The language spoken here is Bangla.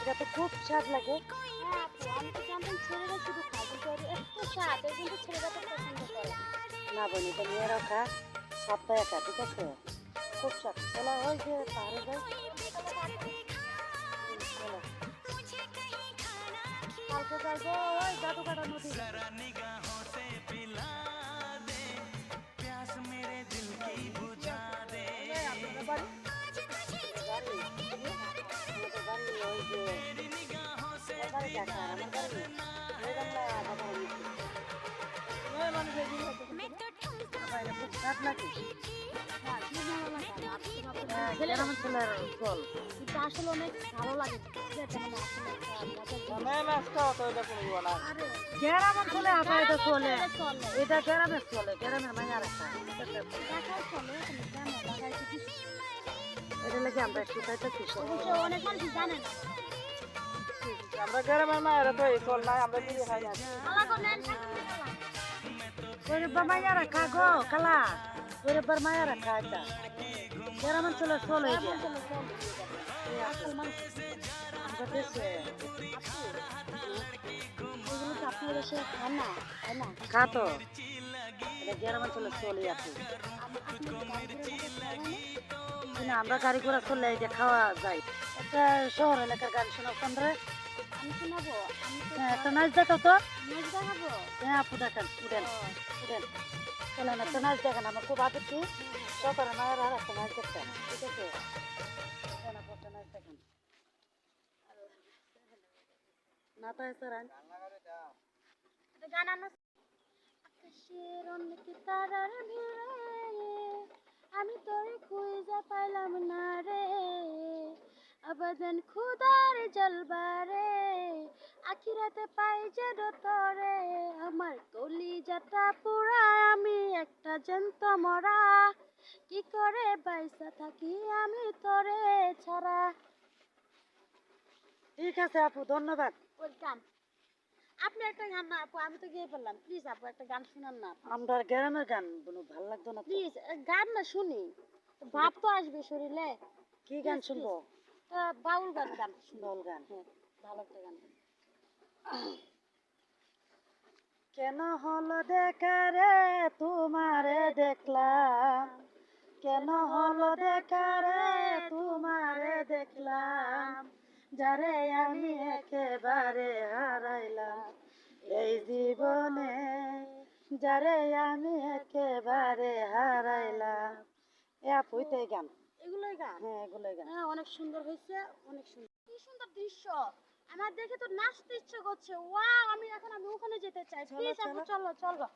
এটা তো খুব স্বাদ লাগে। হ্যাঁ আপু, আমি তো জানতাম ছেলেরা শুধু খায়, কিন্তু এর এত স্বাদ, এই জন্য ছেলেরা তো পছন্দ করে। না বোন, এটা মেয়েরাও খা, সপ্তাহে খা, ঠিক আছে? খুব স্বাদ। চলো ওই যে পাহাড়ে যাই। চলো কালকে যাইবো ওই জাদুকাটা নদী। আপনাদের বাড়ি? বাড়ি? আমাদের বাড়ি ওই যে ওর বাড়ি দেখা, আমার বাড়ি ওই বাংলা বাজারের নিচে। ওই মানুষ এই জিনিস বাবা, এটা খুব স্বাদ নাকি? হ্যাঁ, কি ভালো লাগে আমার, আপনি তো ভাবতে হ্যাঁ, ছেলেরা গ্রাম অঞ্চলের ফল। কিন্তু আসলে অনেক ভালো লাগে, যেটা মানে আসলে একটা মজার জিনিস। গ্রাম অঞ্চলে আসা এটা গ্রামে চলে, ছেলে চলে, এটা গ্রামে চলে, গ্রামের মাইয়ারা খায়। ঢাকায় চলে, কিন্তু গ্রামে ঢাকায় একটু বেশি। এটা লাগে আমরা একটু খাইতেছি। অবশ্য অনেক মানুষ জানে না। আমরা গ্রামের মায়েরা তো এই চল নাই, আমরা বিড়ি খাই না। আলাদা নেন, থাকতে গেলাম। গরিব মাইয়ারা খা গো খালা, গরিব মাইয়ারা খা এটা। গ্রাম অঞ্চলে চলে গ্রাম এটা। অঞ্চলে চলে এই আসল মানুষ। আমরা দেশে এগুলো তো আপনি এসে খান না, তাই না? খা তো, এটা গ্রাম অঞ্চলে চলে আছে। আপনি তো গাড়ি করে মতো খাওয়া হয় না? না, আমরা গাড়ি ঘোড়া চলে এটা খাওয়া যায়। একটা শহর এলাকার গান শোনাও তোমরা। আমি শোনাবো, আমি তো হ্যাঁ, একটা নাচ দেখাও তো। নাচ দেখাবো। হ্যাঁ আপু দেখান, উঠেন উঠেন। চলেন একটা নাচ দেখান, আমার খুব আপত্তি। সকালে মায়ের আর একটা নাচ দেখতেন, ঠিক আছে? উঠেন আপু, একটা নাচ দেখান। না তো এসরান। একটা গান আনো। আকাশের অনেক তারার ভিড়ে আমি তোরে খুঁজে পাইলাম না রে, আবাদান খুদার জলবারে আখিরাতে পাই যে তোরে, আমার কলিজাটা পুরা আমি একটা জ্যান্ত মরা, কি করে বাইসা থাকি আমি তোরে ছাড়া। ঠিক আছে আপু, ধন্যবাদ। ওয়েলকাম। আপনি একটা গান না আপু, আমি তো গিয়ে বললাম, প্লিজ আপু একটা গান শুনান না, আমরা গ্রামের গান কোনো ভালো লাগতো না তো। প্লিজ গান না শুনি, ভাব তো আসবে শরীরে। কি গান Please, শুনবো? বাউল গান গান শুনি। দল গান। হ্যাঁ, ভালো একটা গান। কেন হলো দেখা রে তোমারে দেখলাম, কেন হলো দেখা রে তোমারে দেখলাম, যারে আমি একেবারে হারাইলাম এই জীবনে, যারে আমি একেবারে হারাইলাম। এ আপু এটাই গান। এগুলোই গান। হ্যাঁ এগুলোই গান। হ্যাঁ, অনেক সুন্দর হয়েছে, অনেক সুন্দর, কি সুন্দর দৃশ্য। আমার দেখে তো নাচতে ইচ্ছে করছে। ওয়াও, আমি ওখানে যেতে চাই। চলো প্লিজ আপু, চলো। চলো চলো।